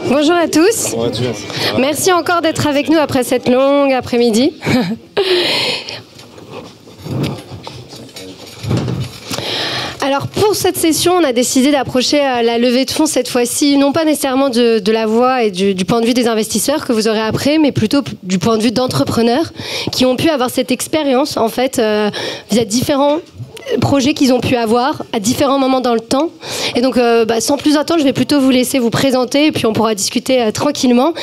Bonjour à tous. Merci encore d'être avec nous après cette longue après-midi. Alors pour cette session, on a décidé d'approcher la levée de fonds cette fois-ci, non pas nécessairement de la voix et du point de vue des investisseurs que vous aurez après, mais plutôt du point de vue d'entrepreneurs qui ont pu avoir cette expérience en fait via différents projets qu'ils ont pu avoir à différents moments dans le temps. Et donc, sans plus attendre, je vais plutôt vous laisser vous présenter et puis on pourra discuter tranquillement.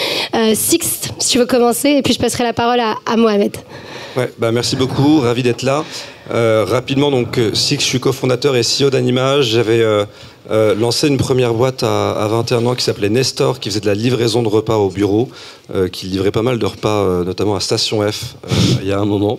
Sixte, si tu veux commencer, et puis je passerai la parole à Mohamed. Ouais, merci beaucoup, ravi d'être là. Rapidement, donc, Sixte, je suis cofondateur et CEO d'Animage. J'avais lancé une première boîte à 21 ans qui s'appelait Nestor, qui faisait de la livraison de repas au bureau, qui livrait pas mal de repas, notamment à Station F, il y a un moment.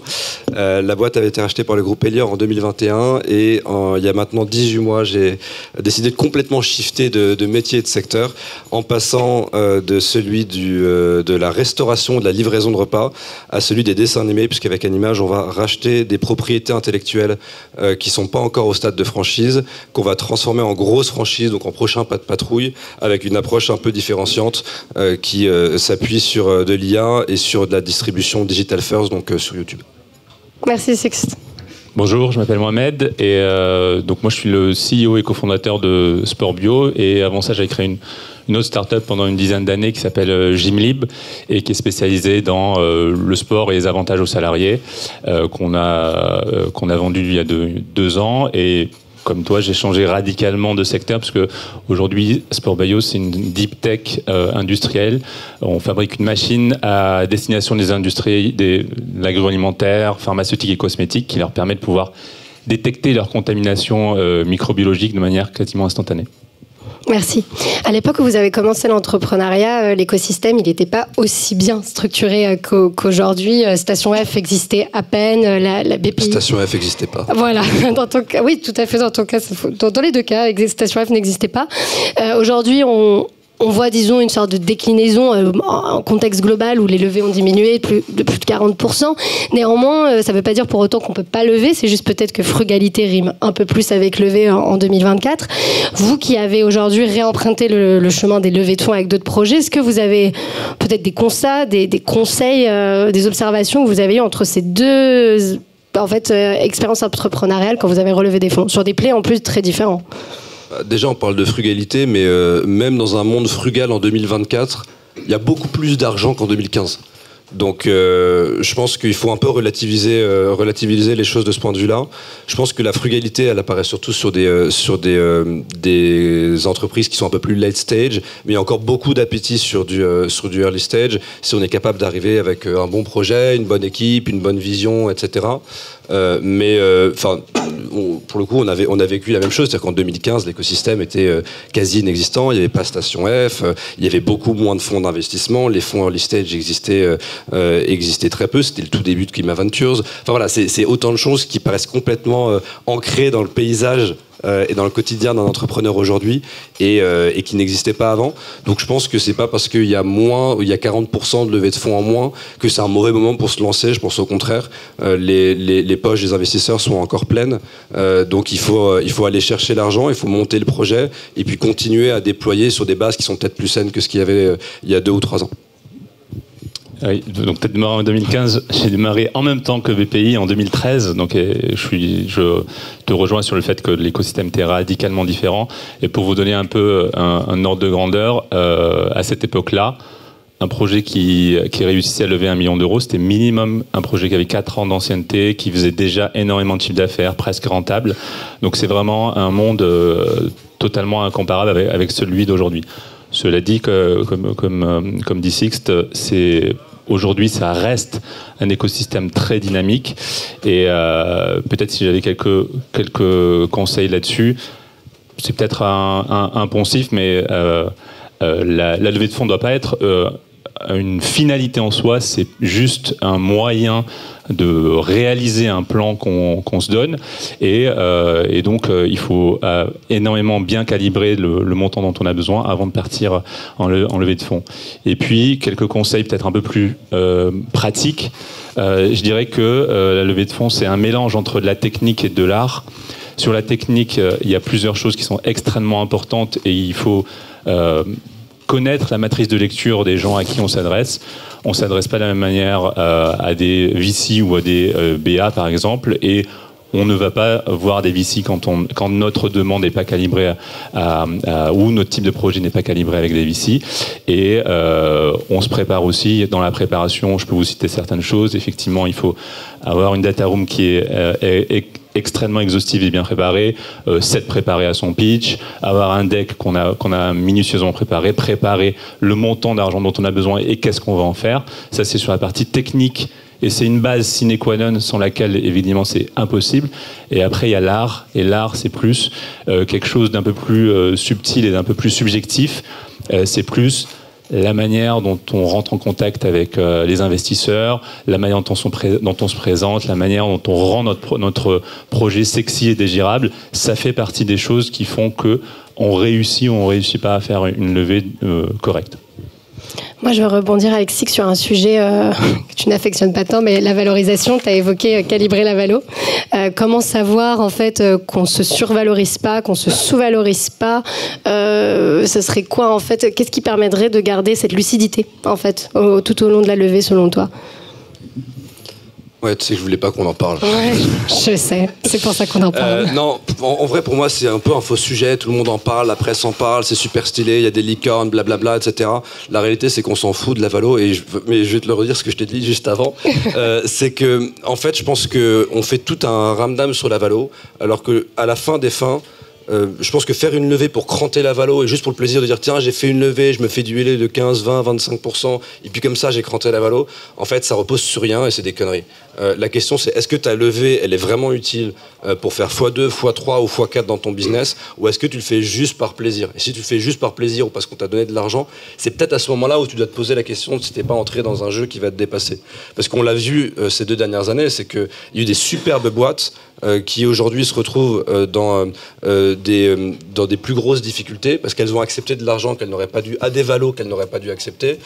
La boîte avait été rachetée par le groupe Elior en 2021 et il y a maintenant 18 mois, j'ai décidé de complètement shifter de métier et de secteur en passant de celui de la restauration, de la livraison de repas à celui des dessins animés, puisqu'avec Animage, on va racheter des propriétés intellectuelles qui sont pas encore au stade de franchise, qu'on va transformer en grosse franchise, donc en prochain pas de patrouille, avec une approche un peu différenciante qui s'appuie sur de l'IA et sur de la distribution digital first, donc sur YouTube. Merci Sixte. Bonjour, je m'appelle Mohamed et donc moi je suis le CEO et cofondateur de Sport Bio et avant ça j'avais créé une autre start-up pendant une dizaine d'années qui s'appelle Gymlib et qui est spécialisée dans le sport et les avantages aux salariés qu'on a vendu il y a 2 ans. Et comme toi, j'ai changé radicalement de secteur parce que aujourd'hui, Sport Bio, c'est une deep tech industrielle. On fabrique une machine à destination des industries, de l'agroalimentaire, pharmaceutique et cosmétique, qui leur permet de pouvoir détecter leur contamination microbiologique de manière quasiment instantanée. Merci. À l'époque où vous avez commencé l'entrepreneuriat, l'écosystème, il n'était pas aussi bien structuré qu'aujourd'hui. Station F existait à peine, la BPI... Station F n'existait pas. Voilà. Dans ton cas, oui, tout à fait. Dans ton cas, dans les deux cas, Station F n'existait pas. Aujourd'hui, on voit, disons, une sorte de déclinaison en contexte global où les levées ont diminué de plus de 40%. Néanmoins, ça ne veut pas dire pour autant qu'on ne peut pas lever, c'est juste peut-être que frugalité rime un peu plus avec lever en 2024. Vous qui avez aujourd'hui réemprunté le chemin des levées de fonds avec d'autres projets, est-ce que vous avez peut-être des constats, des conseils, des observations que vous avez eues entre ces deux expériences entrepreneuriales quand vous avez relevé des fonds, sur des plaies en plus très différents? Déjà, on parle de frugalité, mais même dans un monde frugal en 2024, il y a beaucoup plus d'argent qu'en 2015. Donc, je pense qu'il faut un peu relativiser les choses de ce point de vue-là. Je pense que la frugalité, elle apparaît surtout sur des entreprises qui sont un peu plus late stage, mais il y a encore beaucoup d'appétit sur du early stage, si on est capable d'arriver avec un bon projet, une bonne équipe, une bonne vision, etc. Pour le coup, on a vécu la même chose, c'est-à-dire qu'en 2015, l'écosystème était quasi inexistant, il n'y avait pas Station F, il y avait beaucoup moins de fonds d'investissement, les fonds early stage existaient très peu, c'était le tout début de Clima Ventures. Enfin voilà, c'est autant de choses qui paraissent complètement ancrées dans le paysage et dans le quotidien d'un entrepreneur aujourd'hui et qui n'existait pas avant. Donc je pense que c'est pas parce qu'il y a 40% de levée de fonds en moins que c'est un mauvais moment pour se lancer. Je pense au contraire, les poches des investisseurs sont encore pleines. Donc il faut aller chercher l'argent, il faut monter le projet et puis continuer à déployer sur des bases qui sont peut-être plus saines que ce qu'il y avait il y a 2 ou 3 ans. Oui, donc tu as démarré en 2015, j'ai démarré en même temps que BPI en 2013, donc je te rejoins sur le fait que l'écosystème était radicalement différent. Et pour vous donner un peu un ordre de grandeur, à cette époque-là, un projet qui réussissait à lever 1 million d'euros, c'était minimum un projet qui avait 4 ans d'ancienneté, qui faisait déjà énormément de chiffre d'affaires, presque rentable. Donc c'est vraiment un monde totalement incomparable avec celui d'aujourd'hui. Cela dit, comme dit Sixte, aujourd'hui, ça reste un écosystème très dynamique. Et peut-être si j'avais quelques conseils là-dessus, c'est peut-être un poncif, mais la levée de fonds ne doit pas être une finalité en soi, c'est juste un moyen de réaliser un plan qu'on se donne et donc il faut énormément bien calibrer le montant dont on a besoin avant de partir en levée de fonds. Et puis quelques conseils peut-être un peu plus pratiques. Je dirais que la levée de fonds, c'est un mélange entre de la technique et de l'art. Sur la technique, il y a plusieurs choses qui sont extrêmement importantes et il faut connaître la matrice de lecture des gens à qui on s'adresse. On ne s'adresse pas de la même manière à des VC ou à des BA, par exemple, et on ne va pas voir des VC quand notre demande n'est pas calibrée ou notre type de projet n'est pas calibré avec des VC. Et on se prépare aussi. Dans la préparation, je peux vous citer certaines choses. Effectivement, il faut avoir une data room qui est extrêmement exhaustive et bien préparée, s'être préparé à son pitch, avoir un deck qu'on a minutieusement préparer le montant d'argent dont on a besoin et qu'est-ce qu'on va en faire. Ça, c'est sur la partie technique. Et c'est une base sine qua non sans laquelle, évidemment, c'est impossible. Et après, il y a l'art. Et l'art, c'est plus quelque chose d'un peu plus subtil et d'un peu plus subjectif. C'est plus la manière dont on rentre en contact avec les investisseurs, la manière dont on se présente, la manière dont on rend notre projet sexy et désirable. Ça fait partie des choses qui font qu'on réussit ou on ne réussit pas à faire une levée correcte. Moi, je veux rebondir avec Six sur un sujet que tu n'affectionnes pas tant, mais la valorisation. Tu as évoqué calibrer la valo. Comment savoir en fait qu'on se survalorise pas, qu'on se sous-valorise pas ce serait quoi en fait? Qu'est-ce qui permettrait de garder cette lucidité en fait tout au long de la levée, selon toi? Ouais, tu sais que je voulais pas qu'on en parle. Ouais, je sais. C'est pour ça qu'on en parle. Non, en vrai, pour moi, c'est un peu un faux sujet. Tout le monde en parle, la presse en parle, c'est super stylé, il y a des licornes, blablabla, etc. La réalité, c'est qu'on s'en fout de la valo. Mais je vais te le redire, ce que je t'ai dit juste avant. C'est que, en fait, je pense qu'on fait tout un ramdam sur la valo, alors qu'à la fin des fins, je pense que faire une levée pour cranter la valo et juste pour le plaisir de dire tiens j'ai fait une levée, je me fais du LA de 15, 20, 25% et puis comme ça j'ai cranté la valo, en fait ça repose sur rien et c'est des conneries. La question c'est est-ce que ta levée elle est vraiment utile pour faire x2, x3 ou x4 dans ton business, ou est-ce que tu le fais juste par plaisir? Et si tu le fais juste par plaisir ou parce qu'on t'a donné de l'argent, c'est peut-être à ce moment-là où tu dois te poser la question de si t'es pas entré dans un jeu qui va te dépasser. Parce qu'on l'a vu ces 2 dernières années, c'est qu'il y a eu des superbes boîtes qui aujourd'hui se retrouvent dans des plus grosses difficultés parce qu'elles ont accepté de l'argent qu'elles n'auraient pas dû, à des valos qu'elles n'auraient pas dû accepter,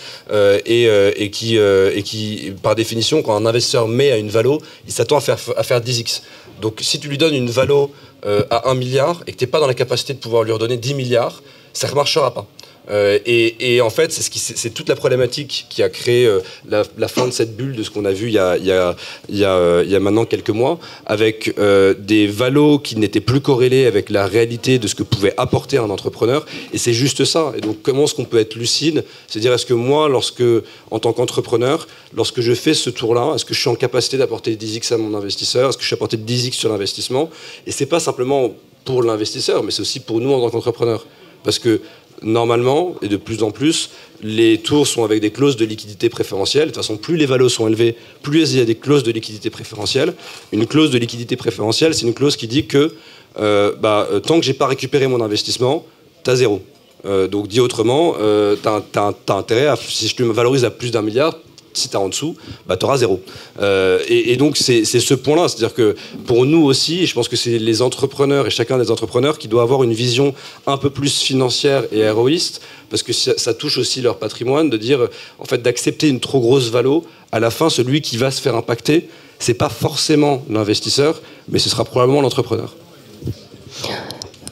et qui par définition, quand un investisseur met à une valo, il s'attend à faire 10x. Donc si tu lui donnes une valo à 1 milliard et que tu n'es pas dans la capacité de pouvoir lui redonner 10 milliards, ça ne marchera pas. Et en fait, c'est toute la problématique qui a créé la fin de cette bulle de ce qu'on a vu il y a maintenant quelques mois, avec des valos qui n'étaient plus corrélés avec la réalité de ce que pouvait apporter un entrepreneur. Et c'est juste ça. Et donc, comment est-ce qu'on peut être lucide? C'est-à-dire, est-ce que moi, en tant qu'entrepreneur, lorsque je fais ce tour-là, est-ce que je suis en capacité d'apporter 10x à mon investisseur? Est-ce que je suis apporté 10x sur l'investissement? Et c'est pas simplement pour l'investisseur, mais c'est aussi pour nous en tant qu'entrepreneurs. Parce que normalement, et de plus en plus, les tours sont avec des clauses de liquidité préférentielle. De toute façon, plus les valos sont élevés, plus il y a des clauses de liquidité préférentielle. Une clause de liquidité préférentielle, c'est une clause qui dit que tant que j'ai pas récupéré mon investissement, t'as zéro. Donc dit autrement, t'as intérêt à, si je te valorise à plus d'1 milliard, si tu es en dessous, tu auras zéro. Et donc, c'est ce point-là. C'est-à-dire que pour nous aussi, je pense que c'est les entrepreneurs et chacun des entrepreneurs qui doit avoir une vision un peu plus financière et héroïste, parce que ça touche aussi leur patrimoine, de dire, en fait, d'accepter une trop grosse valo. À la fin, celui qui va se faire impacter, c'est pas forcément l'investisseur, mais ce sera probablement l'entrepreneur.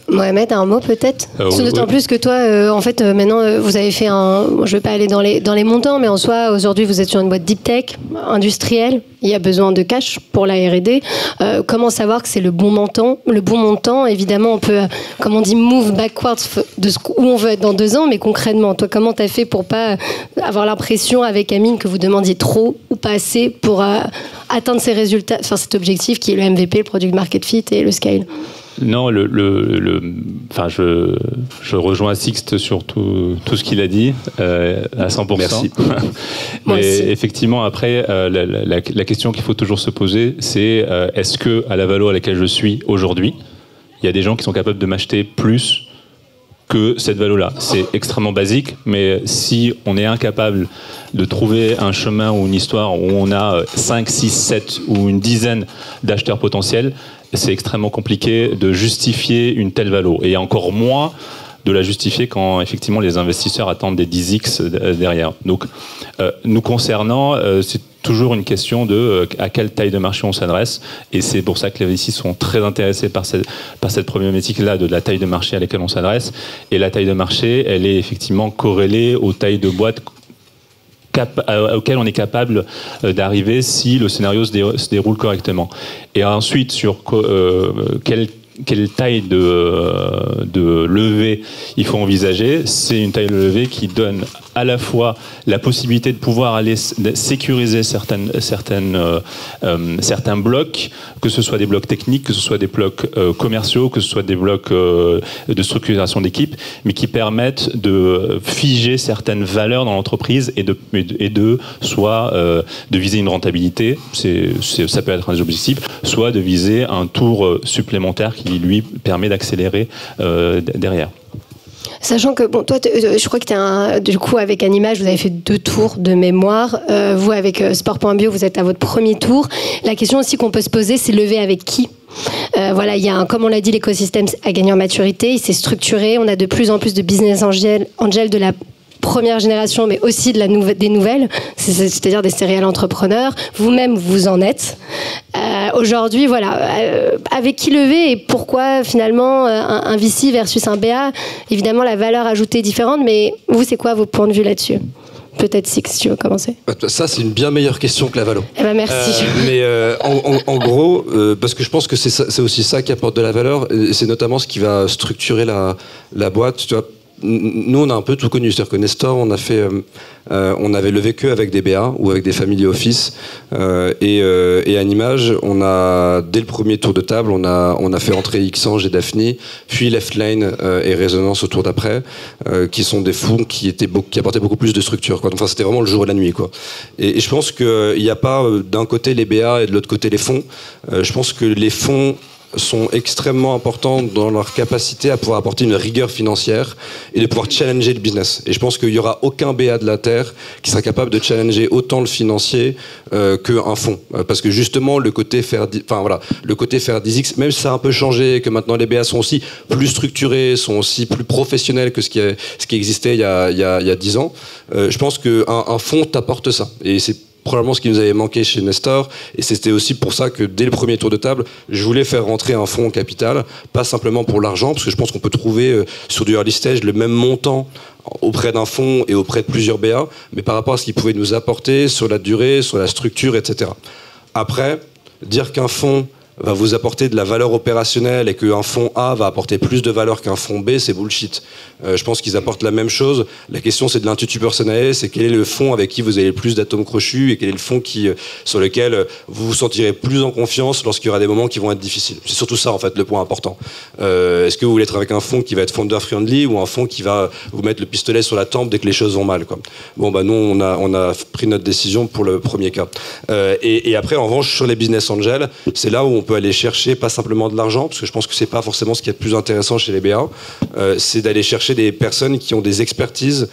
Mohamed, un mot peut-être? D'autant plus que toi, en fait, maintenant, vous avez fait je ne vais pas aller dans les montants, mais en soi, aujourd'hui, vous êtes sur une boîte deep tech, industrielle. Il y a besoin de cash pour la R&D. Comment savoir que c'est le bon montant? Le bon montant, évidemment, on peut, comme on dit, move backwards de où on veut être dans 2 ans, mais concrètement, toi, comment tu as fait pour pas avoir l'impression avec Amine que vous demandiez trop ou pas assez pour atteindre ces résultats, enfin cet objectif qui est le MVP, le Product Market Fit et le scale? Non, je rejoins Sixte sur tout ce qu'il a dit à 100%. Merci. Mais effectivement, après, la question qu'il faut toujours se poser, c'est est-ce que à la valo à laquelle je suis aujourd'hui, il y a des gens qui sont capables de m'acheter plus que cette valo-là? C'est extrêmement basique, mais si on est incapable de trouver un chemin ou une histoire où on a 5, 6, 7 ou une dizaine d'acheteurs potentiels, c'est extrêmement compliqué de justifier une telle valo. Et encore moins de la justifier quand effectivement les investisseurs attendent des 10x derrière. Donc, nous concernant, c'est toujours une question de à quelle taille de marché on s'adresse, et c'est pour ça que les VC sont très intéressés par cette problématique-là de la taille de marché à laquelle on s'adresse. Et la taille de marché, elle est effectivement corrélée aux tailles de boîtes auquel on est capable d'arriver si le scénario se déroule correctement. Et ensuite, sur quelle taille de levée il faut envisager, c'est une taille de levée qui donne à la fois la possibilité de pouvoir aller sécuriser certains blocs, que ce soit des blocs techniques, que ce soit des blocs commerciaux, que ce soit des blocs de structuration d'équipe, mais qui permettent de figer certaines valeurs dans l'entreprise et de soit de viser une rentabilité, ça peut être un des objectifs, soit de viser un tour supplémentaire qui lui permet d'accélérer derrière. Sachant que, bon, toi, je crois que du coup, avec Animage, vous avez fait 2 tours de mémoire. Vous, avec Sport.bio, vous êtes à votre premier tour. La question aussi qu'on peut se poser, c'est lever avec qui ? Voilà, il y a comme on l'a dit, l'écosystème a gagné en maturité, il s'est structuré. On a de plus en plus de business angels de la première génération, mais aussi des nouvelles, c'est-à-dire des serial entrepreneurs. Vous-même, vous en êtes. Aujourd'hui, voilà, avec qui lever et pourquoi finalement un VC versus un BA? Évidemment, la valeur ajoutée est différente, mais vous, c'est quoi vos points de vue là-dessus? Peut-être Six, si tu veux commencer. Ça, c'est une bien meilleure question que la valo. Eh ben, merci. Mais en gros, parce que je pense que c'est aussi ça qui apporte de la valeur, c'est notamment ce qui va structurer la boîte. Tu vois, nous, on a un peu tout connu. C'est-à-dire que Nestor, on avait levé que avec des BA ou avec des family office. Et Animage, dès le premier tour de table, on a fait entrer Xange et Daphne, puis Leftline et Résonance au tour d'après, qui sont des fonds qui apportaient beaucoup plus de structure, quoi. Enfin, c'était vraiment le jour et la nuit, quoi. Et je pense qu'il n'y a pas d'un côté les BA et de l'autre côté les fonds. Je pense que les fonds sont extrêmement importants dans leur capacité à pouvoir apporter une rigueur financière et de pouvoir challenger le business. Et je pense qu'il n'y aura aucun BA de la Terre qui sera capable de challenger autant le financier qu'un fonds. Parce que justement, le côté faire 10x, même si ça a un peu changé, que maintenant les BA sont aussi plus structurés, sont aussi plus professionnels que ce qui existait il y a 10 ans, je pense qu'un fonds t'apporte ça. Et c'est probablement ce qui nous avait manqué chez Nestor, et c'était aussi pour ça que dès le premier tour de table, je voulais faire rentrer un fonds en capital, pas simplement pour l'argent, parce que je pense qu'on peut trouver sur du early stage le même montant auprès d'un fonds et auprès de plusieurs BA, mais par rapport à ce qu'il pouvait nous apporter sur la durée, sur la structure, etc. Après, dire qu'un fonds va vous apporter de la valeur opérationnelle et qu'un fonds A va apporter plus de valeur qu'un fonds B, c'est bullshit. Je pense qu'ils apportent la même chose. La question, c'est de l'intuitu personae, c'est quel est le fonds avec qui vous avez le plus d'atomes crochus et quel est le fonds sur lequel vous vous sentirez plus en confiance lorsqu'il y aura des moments qui vont être difficiles. C'est surtout ça, en fait, le point important. Est-ce que vous voulez être avec un fonds qui va être founder-friendly ou un fonds qui va vous mettre le pistolet sur la tempe dès que les choses vont mal, quoi. Bon, nous, on a pris notre décision pour le premier cas. Et après, en revanche, sur les business angels, c'est là où on peut aller chercher pas simplement de l'argent, parce que je pense que c'est pas forcément ce qui est le plus intéressant chez les BA, c'est d'aller chercher des personnes qui ont des expertises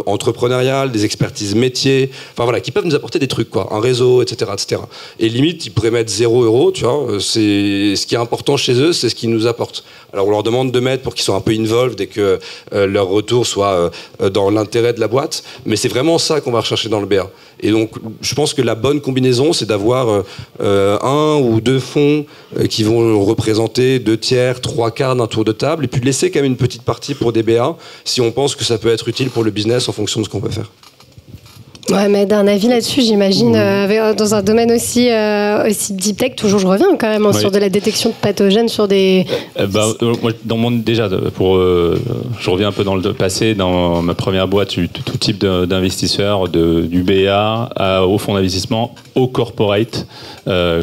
entrepreneuriales, des expertises métiers, enfin voilà, qui peuvent nous apporter des trucs, quoi, un réseau, etc., etc. Et limite, ils pourraient mettre 0 €, tu vois, c'est ce qui est important chez eux, c'est ce qu'ils nous apportent. Alors on leur demande de mettre pour qu'ils soient un peu involved et que leur retour soit dans l'intérêt de la boîte, mais c'est vraiment ça qu'on va rechercher dans le BA. Et donc, je pense que la bonne combinaison, c'est d'avoir 1 ou 2 fonds qui vont représenter 2/3, 3/4 d'un tour de table, et puis laisser quand même une petite partie pour des BA, si on pense que ça peut être utile pour le business en fonction de ce qu'on peut faire. Ouais, mais d'un avis là-dessus, j'imagine, dans un domaine aussi deep tech, toujours je reviens quand même sur de la détection de pathogènes sur des... moi, dans mon déjà, je reviens un peu dans le passé, dans ma première boîte, j'ai eu tout type d'investisseurs, du BA au fonds d'investissement, au corporate,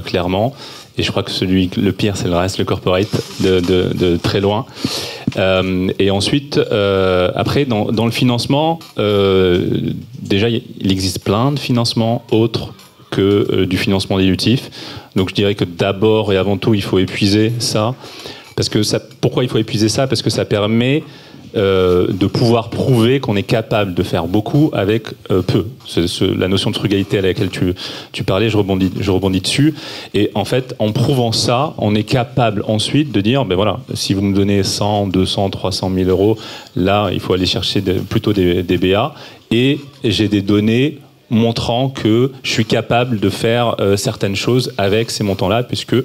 clairement. Et je crois que le pire, c'est le reste, le corporate, de très loin. Et ensuite, après, dans le financement, déjà, il existe plein de financements autres que du financement dilutif. Donc je dirais que d'abord et avant tout, il faut épuiser ça. Pourquoi il faut épuiser ça? Parce que ça permet de pouvoir prouver qu'on est capable de faire beaucoup avec peu. La notion de frugalité à laquelle tu parlais, je rebondis dessus. Et en fait, en prouvant ça, on est capable ensuite de dire, ben voilà, si vous me donnez 100, 200, 300 000 euros, là, il faut aller chercher plutôt des BA. Et j'ai des données montrant que je suis capable de faire certaines choses avec ces montants-là, puisque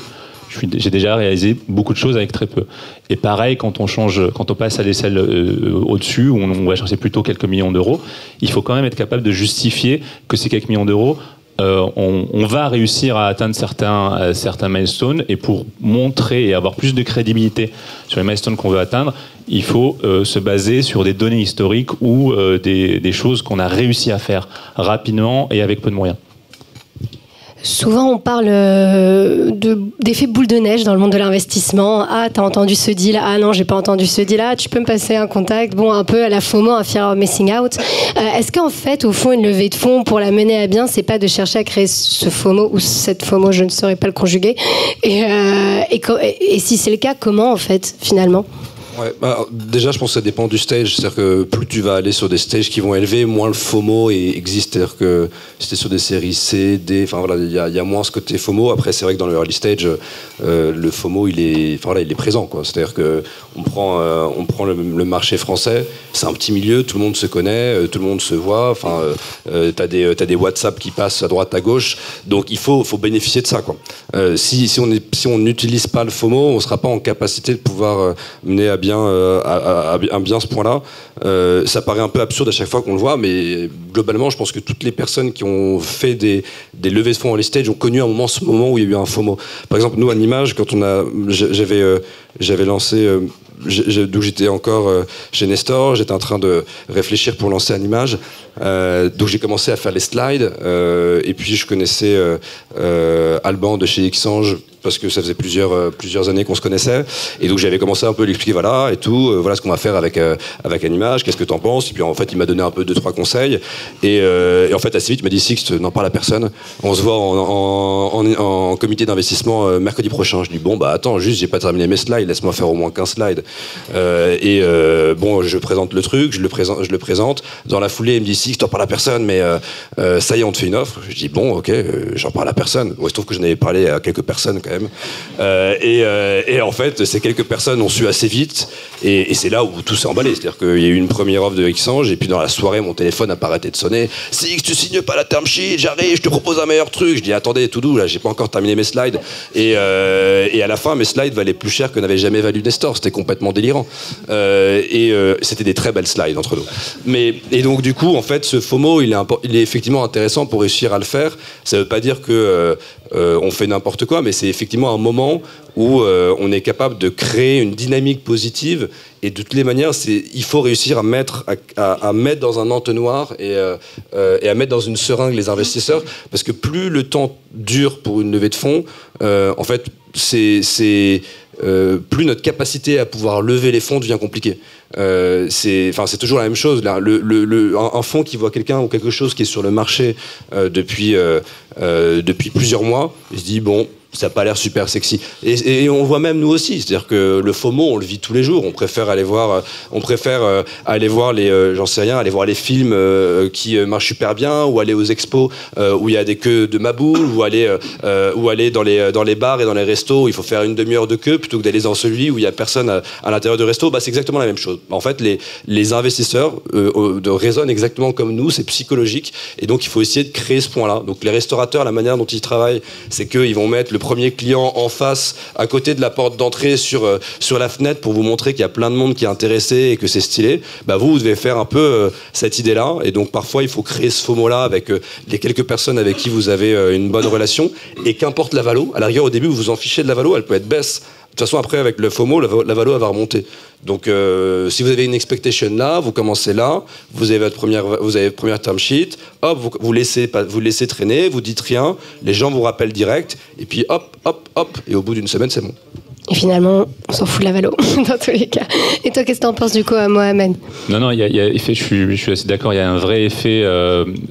j'ai déjà réalisé beaucoup de choses avec très peu. Et pareil, quand on passe à l'échelle au-dessus, où on va chercher plutôt quelques millions d'euros, il faut quand même être capable de justifier que ces quelques millions d'euros, on va réussir à atteindre certains milestones, et pour montrer et avoir plus de crédibilité sur les milestones qu'on veut atteindre, il faut se baser sur des données historiques ou des choses qu'on a réussi à faire rapidement et avec peu de moyens. Souvent, on parle d'effet boule de neige dans le monde de l'investissement. Ah, t'as entendu ce deal? Ah non, j'ai pas entendu ce deal. Ah, tu peux me passer un contact? Bon, un peu à la FOMO, un fear of missing out. Est-ce qu'en fait, au fond, une levée de fonds, pour la mener à bien, c'est pas de chercher à créer ce FOMO ou cette FOMO, je ne saurais pas le conjuguer. Et si c'est le cas, comment, en fait, finalement? Ouais, déjà, je pense que ça dépend du stage. C'est-à-dire que plus tu vas aller sur des stages qui vont élever, moins le FOMO existe. C'est-à-dire que si t'es sur des séries C, D, enfin voilà, il y a moins ce côté FOMO. Après, c'est vrai que dans le early stage, le FOMO, il est présent, quoi. C'est-à-dire que on prend le marché français. C'est un petit milieu, tout le monde se connaît, tout le monde se voit. Enfin, t'as des WhatsApp qui passent à droite, à gauche. Donc, il faut bénéficier de ça, quoi. Si on n'utilise pas le FOMO, on sera pas en capacité de pouvoir mener à bien ce point-là. Ça paraît un peu absurde à chaque fois qu'on le voit, mais globalement, je pense que toutes les personnes qui ont fait des levées de fonds en early stage ont connu ce moment où il y a eu un FOMO. Par exemple, nous, à Nimage, quand j'avais lancé... d'où j'étais encore chez Nestor, j'étais en train de réfléchir pour lancer Animage, donc j'ai commencé à faire les slides, et puis je connaissais Alban de chez Xange, parce que ça faisait plusieurs années qu'on se connaissait, et donc j'avais commencé un peu à lui expliquer voilà et tout, voilà ce qu'on va faire avec Animage, qu'est-ce que t'en penses, et puis en fait il m'a donné un peu 2-3 conseils, et en fait assez vite il m'a dit Sixte, n'en parle à personne, on se voit en comité d'investissement mercredi prochain. Je dis bon bah attends, juste j'ai pas terminé mes slides, laisse-moi faire au moins 15 slides. Bon, je présente le truc, je le présente. Dans la foulée, il me dit si, t'en parles à personne, mais ça y est, on te fait une offre. Je dis bon, ok, j'en parle à personne. Bon, il se trouve que j'en avais parlé à quelques personnes quand même. Et en fait, ces quelques personnes ont su assez vite, et c'est là où tout s'est emballé. C'est-à-dire qu'il y a eu une première offre de Xange, et puis dans la soirée, mon téléphone n'a pas arrêté de sonner. Si tu signes pas la term sheet, j'arrive, je te propose un meilleur truc. Je dis attendez, tout doux, là, j'ai pas encore terminé mes slides. Et à la fin, mes slides valaient plus cher que n'avait jamais valu Nestor. C'était complètement délirant. C'était des très belles slides entre nous. Et donc du coup, en fait, ce FOMO, il est effectivement intéressant pour réussir à le faire. Ça veut pas dire que on fait n'importe quoi, mais c'est effectivement un moment où on est capable de créer une dynamique positive. Et de toutes les manières, il faut réussir à mettre dans un entonnoir et à mettre dans une seringue les investisseurs, parce que plus le temps dure pour une levée de fonds, en fait, plus notre capacité à pouvoir lever les fonds devient compliquée. C'est toujours la même chose. Là, un fonds qui voit quelqu'un ou quelque chose qui est sur le marché depuis plusieurs mois, il se dit bon, ça n'a pas l'air super sexy. Et on voit même nous aussi, c'est-à-dire que le FOMO, on le vit tous les jours. On préfère aller voir j'en sais rien, aller voir les films qui marchent super bien, ou aller aux expos où il y a des queues de maboule, ou aller dans les bars et dans les restos où il faut faire une demi-heure de queue plutôt que d'aller dans celui où il y a personne à l'intérieur du resto. Bah, c'est exactement la même chose. En fait, les investisseurs raisonnent exactement comme nous, c'est psychologique, et donc il faut essayer de créer ce point-là. Donc les restaurateurs, la manière dont ils travaillent, c'est qu'ils vont mettre le premier client en face, à côté de la porte d'entrée sur la fenêtre, pour vous montrer qu'il y a plein de monde qui est intéressé et que c'est stylé. Bah vous devez faire un peu cette idée-là, et donc parfois il faut créer ce FOMO-là avec les quelques personnes avec qui vous avez une bonne relation, et qu'importe la valo, à la rigueur au début vous vous en fichez de la valo, elle peut être baisse. De toute façon, après, avec le FOMO, la valo, elle va remonter. Donc, si vous avez une expectation là, vous commencez là, vous avez votre première term sheet, hop, vous laissez traîner, vous dites rien, les gens vous rappellent direct, et puis hop, hop, hop, et au bout d'une semaine, c'est bon. Et finalement, on s'en fout de la valo, dans tous les cas. Et toi, qu'est-ce que t'en penses du coup, Mohamed? Non, il y a effet, je suis assez d'accord, il y a un vrai effet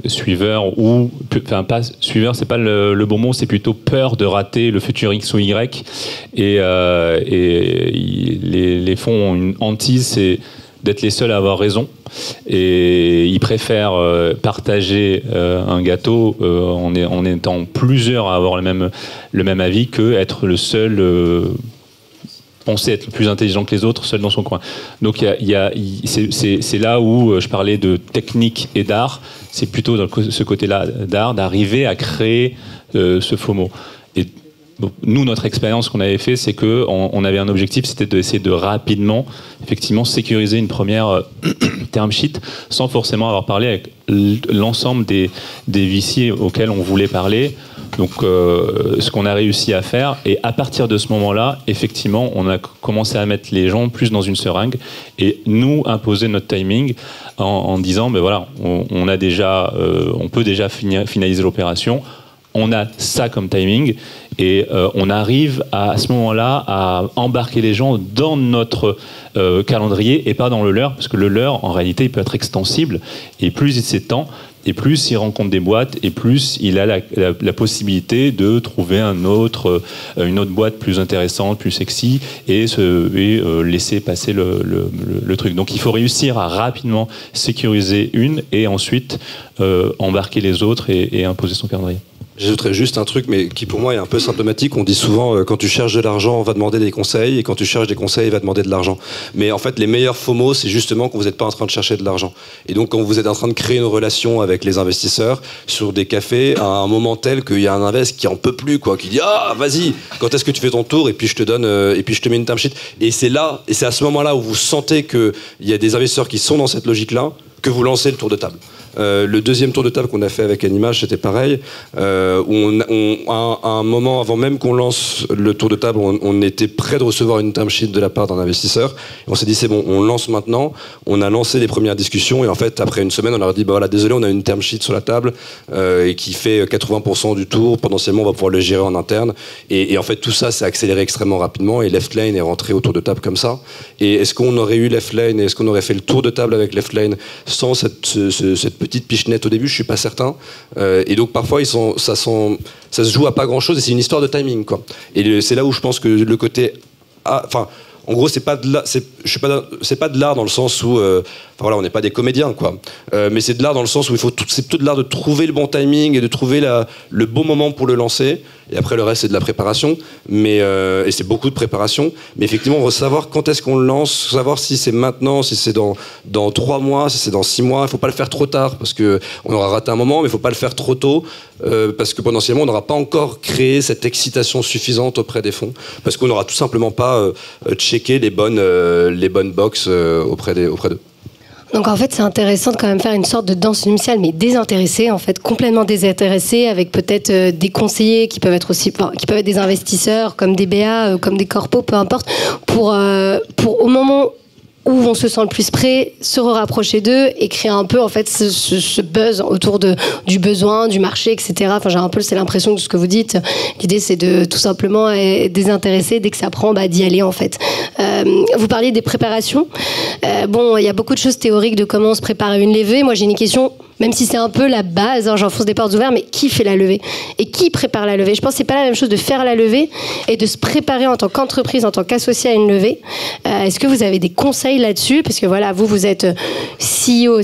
suiveur, ou, enfin, pas suiveur, c'est pas le bon mot, c'est plutôt peur de rater le futur X ou Y. Et les fonds ont une hantise, c'est d'être les seuls à avoir raison. Et ils préfèrent partager un gâteau en étant plusieurs à avoir le même avis que être le seul... penser être le plus intelligent que les autres, seul dans son coin. Donc c'est là où je parlais de technique et d'art. C'est plutôt dans ce côté-là d'art, d'arriver à créer ce FOMO. Et bon, nous, notre expérience qu'on avait fait, c'est qu'on avait un objectif, c'était d'essayer de rapidement, effectivement, sécuriser une première term sheet, sans forcément avoir parlé avec l'ensemble des VC auxquels on voulait parler. Donc, ce qu'on a réussi à faire, et à partir de ce moment-là, effectivement, on a commencé à mettre les gens plus dans une seringue et nous imposer notre timing en disant, ben voilà, on peut déjà finaliser l'opération, on a ça comme timing et on arrive à ce moment-là à embarquer les gens dans notre calendrier et pas dans le leur, parce que le leur, en réalité, il peut être extensible et plus il s'étend, et plus il rencontre des boîtes, et plus il a la possibilité de trouver une autre boîte plus intéressante, plus sexy, et laisser passer le truc. Donc il faut réussir à rapidement sécuriser une, et ensuite embarquer les autres et imposer son calendrier. J'ajouterais juste un truc, mais qui pour moi est un peu symptomatique. On dit souvent, quand tu cherches de l'argent, on va demander des conseils, et quand tu cherches des conseils, on va demander de l'argent. Mais en fait, les meilleurs FOMO, c'est justement quand vous n'êtes pas en train de chercher de l'argent. Et donc, quand vous êtes en train de créer une relation avec les investisseurs sur des cafés, à un moment tel qu'il y a un invest qui en peut plus, quoi, qui dit ah vas-y, quand est-ce que tu fais ton tour, et puis je te donne, et puis je te mets une term sheet. Et c'est à ce moment-là où vous sentez qu'il y a des investisseurs qui sont dans cette logique-là, que vous lancez le tour de table. Le deuxième tour de table qu'on a fait avec Animage, c'était pareil. Où à un moment, avant même qu'on lance le tour de table, on était prêt de recevoir une term sheet de la part d'un investisseur. Et on s'est dit, c'est bon, on lance maintenant. On a lancé les premières discussions. Et en fait, après une semaine, on leur a dit, bah voilà, désolé, on a une term sheet sur la table et qui fait 80% du tour. Potentiellement, on va pouvoir le gérer en interne. Et en fait, tout ça s'est accéléré extrêmement rapidement. Et Leftlane est rentré au tour de table comme ça. Et est-ce qu'on aurait eu Leftlane et est-ce qu'on aurait fait le tour de table avec Leftlane sans cette petite pichenette au début, je suis pas certain. Et donc parfois ça se joue à pas grand chose et c'est une histoire de timing, quoi. Et c'est là où je pense que le côté, enfin, en gros, c'est pas de l'art dans le sens où, voilà, on n'est pas des comédiens, quoi. Mais c'est de l'art dans le sens où c'est plutôt de l'art de trouver le bon timing et de trouver le bon moment pour le lancer. Et après, le reste, c'est de la préparation. Et c'est beaucoup de préparation. Mais effectivement, on va savoir quand est-ce qu'on le lance, savoir si c'est maintenant, si c'est dans 3 mois, si c'est dans 6 mois. Il ne faut pas le faire trop tard parce qu'on aura raté un moment, mais il ne faut pas le faire trop tôt parce que potentiellement, on n'aura pas encore créé cette excitation suffisante auprès des fonds. Parce qu'on n'aura tout simplement pas checké les bonnes box auprès d'eux. Donc en fait, c'est intéressant de quand même faire une sorte de danse nuptiale, mais désintéressée, en fait, complètement désintéressée, avec peut-être des conseillers qui peuvent être aussi, qui peuvent être des investisseurs, comme des BA, comme des corpos, peu importe, pour au moment où on se sent le plus prêt, se rapprocher d'eux et créer un peu en fait ce buzz autour du besoin, du marché, etc. Enfin, j'ai un peu, c'est l'impression de ce que vous dites. L'idée, c'est de tout simplement être désintéressé dès que ça prend, d'y aller en fait. Vous parliez des préparations. Bon, il y a beaucoup de choses théoriques de comment on se prépare à une levée. Moi, j'ai une question. Même si c'est un peu la base, j'enfonce des portes ouvertes, mais qui fait la levée ? Et qui prépare la levée ? Je pense que c'est pas la même chose de faire la levée et de se préparer en tant qu'entreprise, en tant qu'associé à une levée. Est-ce que vous avez des conseils là-dessus ? Parce que voilà, vous êtes CEO.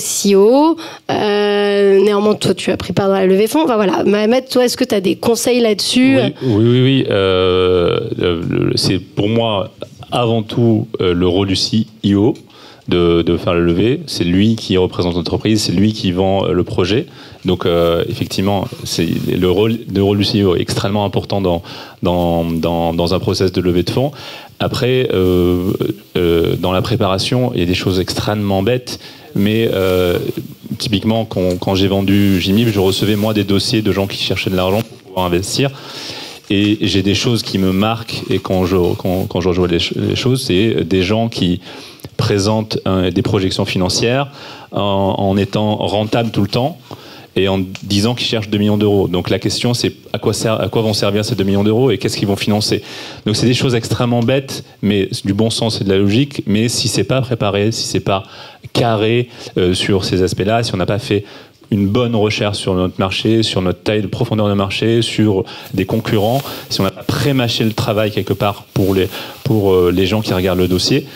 Néanmoins, toi, tu as préparé dans la levée fonds. Enfin voilà, Mohamed, toi, est-ce que tu as des conseils là-dessus ? Oui. C'est pour moi avant tout le rôle du CEO. De faire le levée, c'est lui qui représente l'entreprise, c'est lui qui vend le projet. Donc effectivement, c'est le rôle du CEO est extrêmement important dans un process de levée de fonds. Après, dans la préparation, il y a des choses extrêmement bêtes, mais typiquement quand j'ai vendu Jimmy, je recevais moi des dossiers de gens qui cherchaient de l'argent pour pouvoir investir. Et j'ai des choses qui me marquent, et quand je rejoins les choses, c'est des gens qui présentent des projections financières en étant rentables tout le temps et en disant qu'ils cherchent 2 millions d'euros. Donc la question, c'est à quoi vont servir ces 2 millions d'euros et qu'est-ce qu'ils vont financer. Donc c'est des choses extrêmement bêtes, mais du bon sens et de la logique. Mais si c'est pas préparé, si c'est pas carré sur ces aspects-là, si on n'a pas fait une bonne recherche sur notre marché, sur notre taille de profondeur de marché, sur des concurrents, si on n'a pas pré-mâché le travail quelque part pour les gens qui regardent le dossier,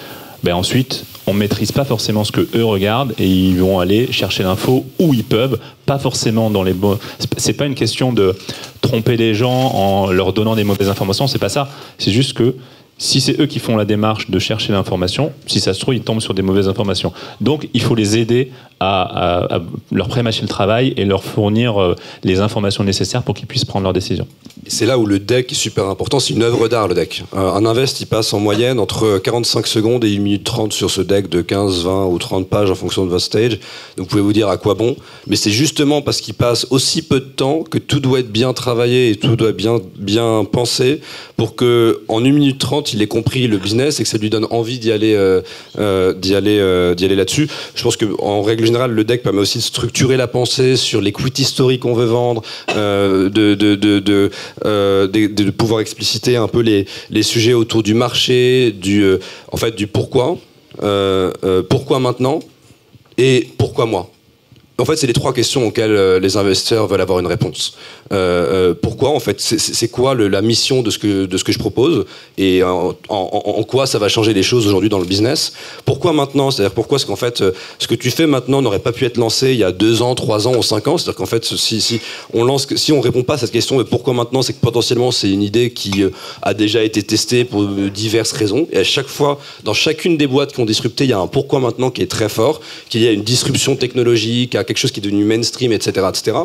ensuite on maîtrise pas forcément ce que eux regardent et ils vont aller chercher l'info où ils peuvent, pas forcément dans les bons. C'est pas une question de tromper les gens en leur donnant des mauvaises informations, c'est pas ça. C'est juste que si c'est eux qui font la démarche de chercher l'information, si ça se trouve, ils tombent sur des mauvaises informations. Donc, il faut les aider à leur prémâcher le travail et leur fournir les informations nécessaires pour qu'ils puissent prendre leurs décisions. C'est là où le deck est super important, c'est une œuvre d'art le deck. Un invest, il passe en moyenne entre 45 secondes et 1 minute 30 sur ce deck de 15, 20 ou 30 pages en fonction de votre stage. Donc vous pouvez vous dire à quoi bon, mais c'est justement parce qu'il passe aussi peu de temps que tout doit être bien travaillé et tout doit être bien pensé pour que en 1 minute 30 il ait compris le business et que ça lui donne envie d'y aller là-dessus. Je pense qu'en règle générale, le deck permet aussi de structurer la pensée sur les quitty stories qu'on veut vendre, de pouvoir expliciter un peu les sujets autour du marché, du pourquoi, pourquoi maintenant et pourquoi moi. En fait, c'est les 3 questions auxquelles les investisseurs veulent avoir une réponse. Pourquoi, en fait, c'est quoi la mission de ce que je propose et en quoi ça va changer les choses aujourd'hui dans le business. Pourquoi maintenant ? C'est-à-dire pourquoi est-ce qu'en fait, ce que tu fais maintenant n'aurait pas pu être lancé il y a 2 ans, 3 ans ou 5 ans. C'est-à-dire qu'en fait, si on répond pas à cette question de pourquoi maintenant, c'est que potentiellement c'est une idée qui a déjà été testée pour diverses raisons. Et à chaque fois, dans chacune des boîtes qui ont disrupté, il y a un pourquoi maintenant qui est très fort, qu'il y a une disruption technologique, quelque chose qui est devenu mainstream, etc., etc.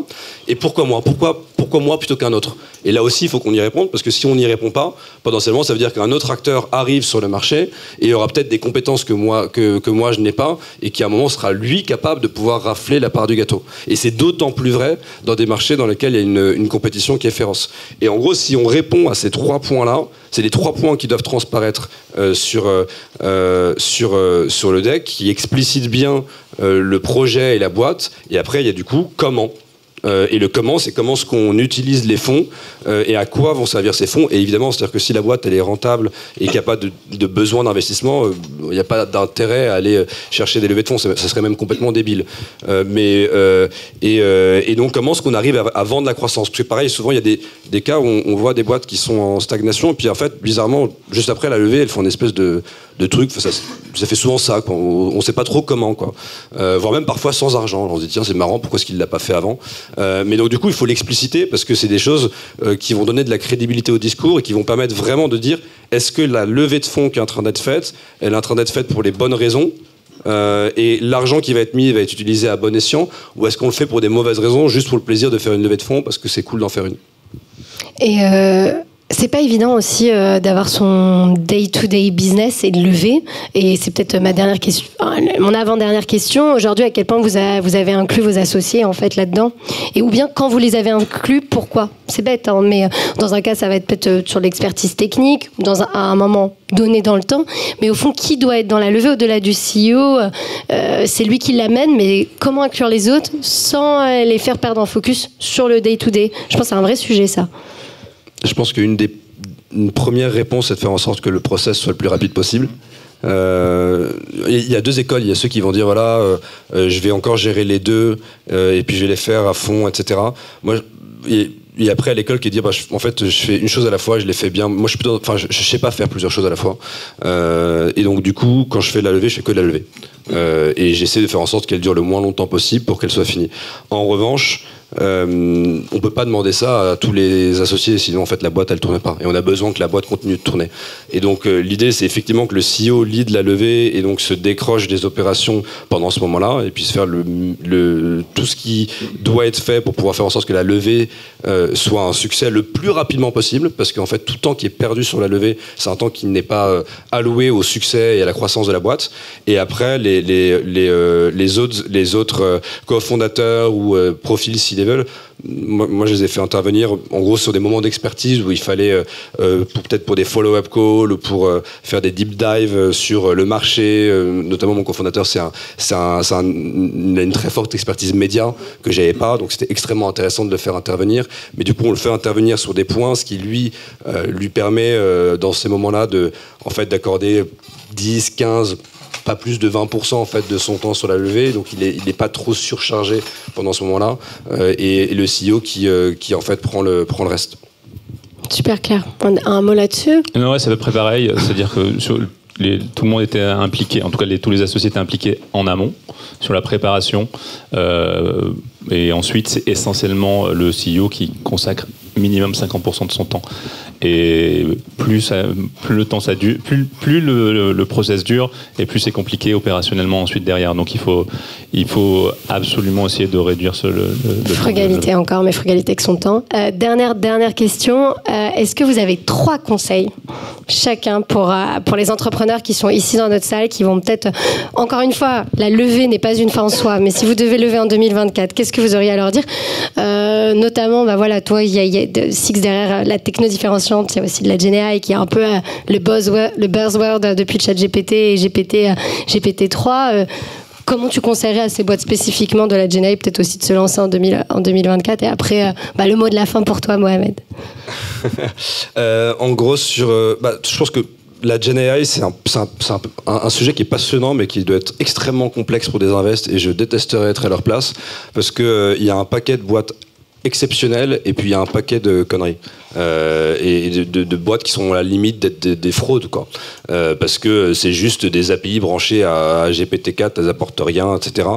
Et pourquoi moi ? Pourquoi moi plutôt qu'un autre ? Et là aussi, il faut qu'on y réponde, parce que si on n'y répond pas, potentiellement, ça veut dire qu'un autre acteur arrive sur le marché et il aura peut-être des compétences que moi je n'ai pas, et qui à un moment sera lui capable de pouvoir rafler la part du gâteau. Et c'est d'autant plus vrai dans des marchés dans lesquels il y a une compétition qui est féroce. Et en gros, si on répond à ces 3 points-là, c'est les 3 points qui doivent transparaître sur le deck, qui explicitent bien le projet et la boîte. Et après, il y a du coup comment. Et le comment, c'est comment est-ce qu'on utilise les fonds et à quoi vont servir ces fonds. Et évidemment, c'est-à-dire que si la boîte elle est rentable et qu'il n'y a pas de besoin d'investissement, il n'y a pas d'intérêt à aller chercher des levées de fonds. Ça serait même complètement débile. Et donc, comment est-ce qu'on arrive à vendre la croissance ? Parce que pareil, souvent, il y a des cas où on voit des boîtes qui sont en stagnation, et puis en fait, bizarrement, juste après la levée, elles font une espèce de truc. Ça fait souvent ça, quoi. On ne sait pas trop comment, quoi. Voire même parfois sans argent. On se dit, tiens, c'est marrant, pourquoi est-ce qu'il ne l'a pas fait avant ? Mais donc du coup il faut l'expliciter parce que c'est des choses qui vont donner de la crédibilité au discours et qui vont permettre vraiment de dire est-ce que la levée de fonds qui est en train d'être faite, elle est en train d'être faite pour les bonnes raisons et l'argent qui va être mis va être utilisé à bon escient, ou est-ce qu'on le fait pour des mauvaises raisons juste pour le plaisir de faire une levée de fonds parce que c'est cool d'en faire une. Et c'est pas évident aussi d'avoir son day-to-day business et de lever. Et c'est peut-être ma dernière question, mon avant-dernière question. Aujourd'hui, à quel point vous avez inclus vos associés en fait là-dedans ? Et ou bien quand vous les avez inclus, pourquoi ? C'est bête, hein, mais dans un cas, ça va être peut-être sur l'expertise technique, à un moment donné dans le temps. Mais au fond, qui doit être dans la levée au-delà du CEO ? C'est lui qui l'amène, mais comment inclure les autres sans les faire perdre en focus sur le day-to-day ? Je pense que c'est un vrai sujet, ça. Je pense qu'une première réponse, c'est de faire en sorte que le process soit le plus rapide possible. Il y a 2 écoles. Il y a ceux qui vont dire voilà, je vais encore gérer les 2 et puis je vais les faire à fond, etc. Moi, et après à l'école qui dit en fait je fais une chose à la fois, je les fais bien. Moi je sais pas faire plusieurs choses à la fois. Et donc du coup quand je fais la levée, je fais que de la levée. Et j'essaie de faire en sorte qu'elle dure le moins longtemps possible pour qu'elle soit finie. En revanche, on peut pas demander ça à tous les associés, sinon en fait la boîte elle tourne pas, et on a besoin que la boîte continue de tourner. Et donc l'idée c'est effectivement que le CEO lead la levée et donc se décroche des opérations pendant ce moment-là et puisse faire tout ce qui doit être fait pour pouvoir faire en sorte que la levée soit un succès le plus rapidement possible, parce qu'en fait tout temps qui est perdu sur la levée, c'est un temps qui n'est pas alloué au succès et à la croissance de la boîte. Et après les autres cofondateurs ou profils C-level, moi je les ai fait intervenir en gros sur des moments d'expertise où il fallait peut-être pour des follow-up calls ou pour faire des deep dives sur le marché, notamment mon cofondateur il a une très forte expertise média que j'avais pas, donc c'était extrêmement intéressant de le faire intervenir, mais du coup on le fait intervenir sur des points, ce qui lui permet dans ces moments-là d'accorder 10, 15, pas plus de 20% en fait de son temps sur la levée, donc il est pas trop surchargé pendant ce moment-là, et le CEO qui en fait prend le reste. Super clair. Un mot là-dessus ? Non, ouais, c'est à peu près pareil, c'est-à-dire que tout le monde était impliqué, en tout cas tous les associés étaient impliqués en amont sur la préparation. Et ensuite, c'est essentiellement le CEO qui consacre minimum 50% de son temps. Et plus le temps ça dure, plus le process dure, et plus c'est compliqué opérationnellement ensuite derrière. Donc il faut absolument essayer de réduire le frugalité encore, mais frugalité avec son temps. Dernière question. Est-ce que vous avez 3 conseils chacun pour les entrepreneurs qui sont ici dans notre salle, qui vont peut-être, encore une fois, la levée n'est pas une fin en soi, mais si vous devez lever en 2024, qu'est-ce que vous auriez à leur dire? Notamment, voilà, toi, il y a Six derrière la techno différenciante, il y a aussi de la GenAI qui est un peu le buzzword depuis ChatGPT et GPT-3. Comment tu conseillerais à ces boîtes spécifiquement de la GenAI peut-être aussi de se lancer en 2024? Et après, le mot de la fin pour toi, Mohamed. En gros, je pense que la GenAI, c'est un sujet qui est passionnant, mais qui doit être extrêmement complexe pour des invests, et je détesterais être à leur place, parce qu'il y a un paquet de boîtes exceptionnelles, et puis il y a un paquet de conneries. Et de boîtes qui sont à la limite d'être des fraudes, quoi. Parce que c'est juste des API branchées à GPT-4, elles apportent rien, etc.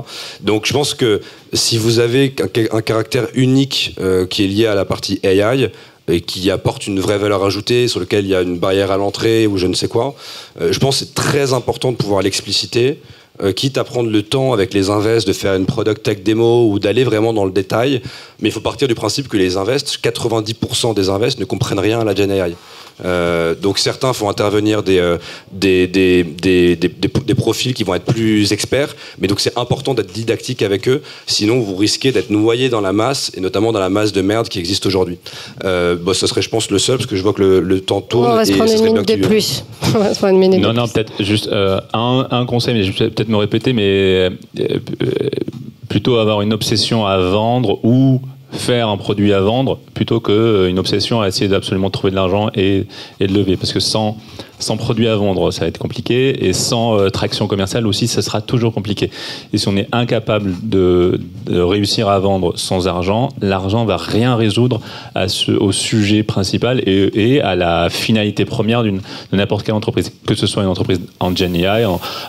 Donc je pense que si vous avez un caractère unique qui est lié à la partie AI, et qui apporte une vraie valeur ajoutée, sur lequel il y a une barrière à l'entrée ou je ne sais quoi, je pense que c'est très important de pouvoir l'expliciter, quitte à prendre le temps avec les invests de faire une product tech démo ou d'aller vraiment dans le détail. Mais il faut partir du principe que les invests, 90% des invests ne comprennent rien à la GenAI. Donc certains font intervenir des profils qui vont être plus experts, mais donc c'est important d'être didactique avec eux, sinon vous risquez d'être noyé dans la masse, et notamment dans la masse de merde qui existe aujourd'hui. Ce serait, je pense, le seul, parce que je vois que le temps tourne. On va se prendre une minute de plus. On va se prendre une minute de plus. Non, peut-être juste un conseil, mais je vais peut-être me répéter, mais plutôt avoir une obsession à vendre ou faire un produit à vendre plutôt qu'une obsession à essayer d'absolument trouver de l'argent et de lever, parce que sans produit à vendre ça va être compliqué, et sans traction commerciale aussi ça sera toujours compliqué. Et si on est incapable de réussir à vendre sans argent, l'argent va rien résoudre au sujet principal et à la finalité première de n'importe quelle entreprise, que ce soit une entreprise en GenAI,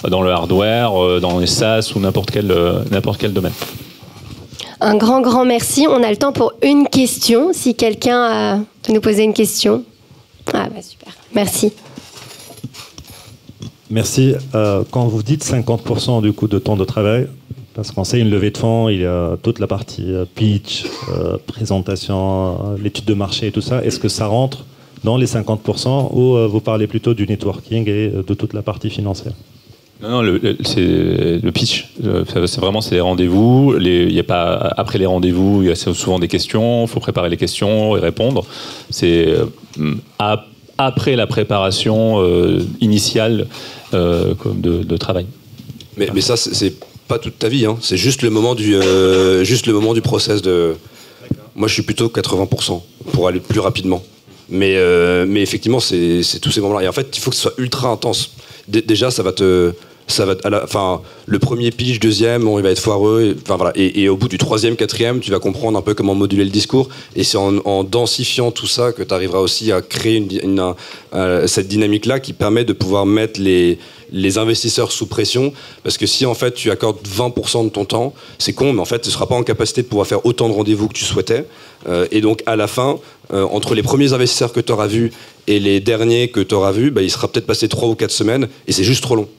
dans le hardware, dans les SaaS ou n'importe quel domaine. Un grand merci. On a le temps pour une question. Si quelqu'un veut nous poser une question. Super. Merci. Merci. Quand vous dites 50% du coup de temps de travail, parce qu'on sait une levée de fonds, il y a toute la partie pitch, présentation, l'étude de marché et tout ça. Est-ce que ça rentre dans les 50% ou vous parlez plutôt du networking et de toute la partie financière? Non, c'est le pitch. C'est vraiment les rendez-vous. Il y a pas après les rendez-vous, il y a souvent des questions. Il faut préparer les questions et répondre. C'est après la préparation initiale de travail. Mais ça, c'est pas toute ta vie. Hein. C'est juste le moment du process de. Moi, je suis plutôt 80% pour aller plus rapidement. Mais effectivement, c'est tous ces moments-là. Et en fait, il faut que ce soit ultra intense. Déjà, ça va le premier pitch, deuxième, il va être foireux, et au bout du troisième, quatrième, tu vas comprendre un peu comment moduler le discours, et c'est en densifiant tout ça que tu arriveras aussi à créer cette dynamique-là qui permet de pouvoir mettre les investisseurs sous pression, parce que si en fait tu accordes 20% de ton temps, c'est con, mais en fait tu ne seras pas en capacité de pouvoir faire autant de rendez-vous que tu souhaitais, et donc à la fin, entre les premiers investisseurs que tu auras vus et les derniers que tu auras vus, il sera peut-être passé 3 ou 4 semaines, et c'est juste trop long.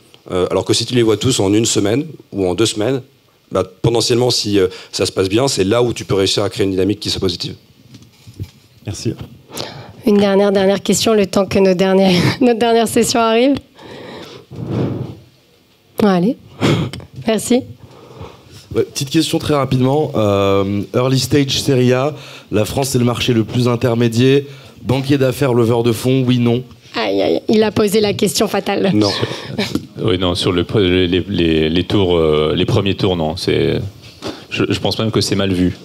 Alors que si tu les vois tous en 1 semaine ou en 2 semaines, potentiellement si ça se passe bien, c'est là où tu peux réussir à créer une dynamique qui soit positive. Merci. Une dernière question, le temps que notre dernière session arrive. Allez, merci. Petite question très rapidement. Early stage Serie A, la France c'est le marché le plus intermédiaire. Banquier d'affaires, leveur de fonds, oui, non? Aïe, il a posé la question fatale. Non. Oui, non, sur les tours, les premiers tours, non. Je pense même que c'est mal vu.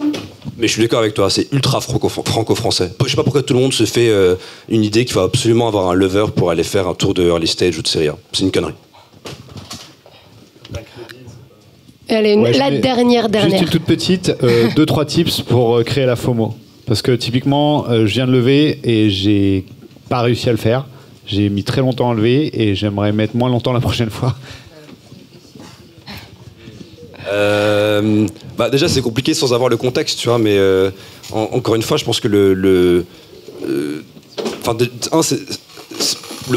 Mais je suis d'accord avec toi, c'est ultra franco-français. Je sais pas pourquoi tout le monde se fait une idée qu'il faut absolument avoir un lever pour aller faire un tour de early stage ou de Serie A. C'est une connerie. Allez, la dernière. Juste une toute petite, 2-3 tips pour créer la FOMO. Parce que typiquement, je viens de lever et j'ai pas réussi à le faire. J'ai mis très longtemps à lever et j'aimerais mettre moins longtemps la prochaine fois. Déjà, c'est compliqué sans avoir le contexte, tu vois, mais encore une fois, je pense que le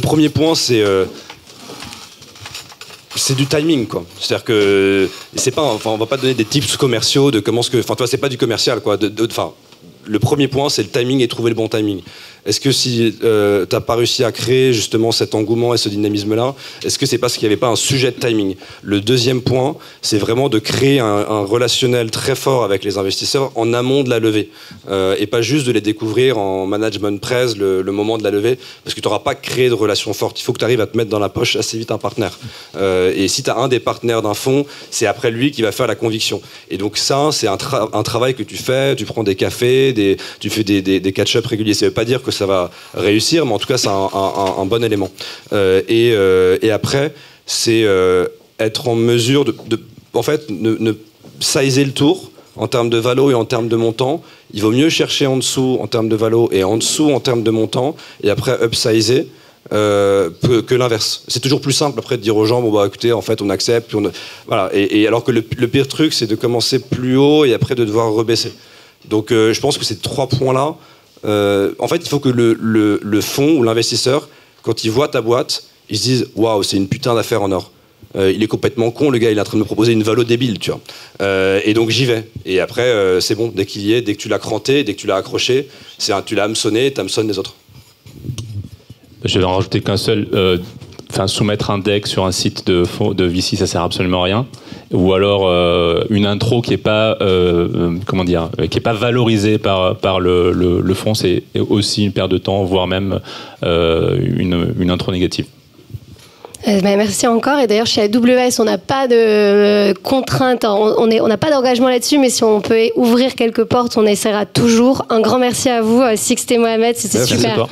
premier point, c'est du timing, quoi. C'est-à-dire que c'est pas, on va pas donner des tips commerciaux de comment toi, c'est pas du commercial, quoi. Le premier point, c'est le timing et trouver le bon timing. Est-ce que si t'as pas réussi à créer justement cet engouement et ce dynamisme-là, est-ce que c'est parce qu'il n'y avait pas un sujet de timing? Le deuxième point, c'est vraiment de créer un relationnel très fort avec les investisseurs en amont de la levée, et pas juste de les découvrir en management presse le moment de la levée, parce que tu n'auras pas créé de relation forte. Il faut que tu arrives à te mettre dans la poche assez vite un partenaire. Et si tu as un des partenaires d'un fonds, c'est après lui qui va faire la conviction. Et donc ça, c'est un travail que tu fais. Tu prends des cafés, tu fais des catch-up réguliers. Ça ne veut pas dire que ça va réussir, mais en tout cas, c'est un bon élément. Et après, c'est être en mesure en fait, ne sizer le tour en termes de valo et en termes de montant. Il vaut mieux chercher en dessous en termes de valo et en dessous en termes de montant, et après upsizer que l'inverse. C'est toujours plus simple après de dire aux gens, écoutez, en fait, on accepte. Voilà. Et alors que le pire truc, c'est de commencer plus haut et après de devoir rebaisser. Donc, je pense que ces 3 points-là, en fait, il faut que le fonds ou l'investisseur, quand il voit ta boîte, il se dise waouh, c'est une putain d'affaire en or. Il est complètement con, le gars, il est en train de me proposer une valo débile, tu vois. Et donc j'y vais. Et après, c'est bon, dès qu'il y est, dès que tu l'as cranté, dès que tu l'as accroché, tu l'as hameçonné, tu hameçonnes les autres. Je vais en rajouter qu'un seul. Soumettre un deck sur un site de VC, ça sert absolument à rien. Ou alors une intro qui est pas qui est pas valorisée par le fonds, c'est aussi une perte de temps, voire même une intro négative. Merci encore. Et d'ailleurs, chez AWS, on n'a pas de contraintes, on n'a pas d'engagement là-dessus, mais si on peut ouvrir quelques portes, on essaiera toujours. Un grand merci à vous, Sixte et Mohamed, c'était super.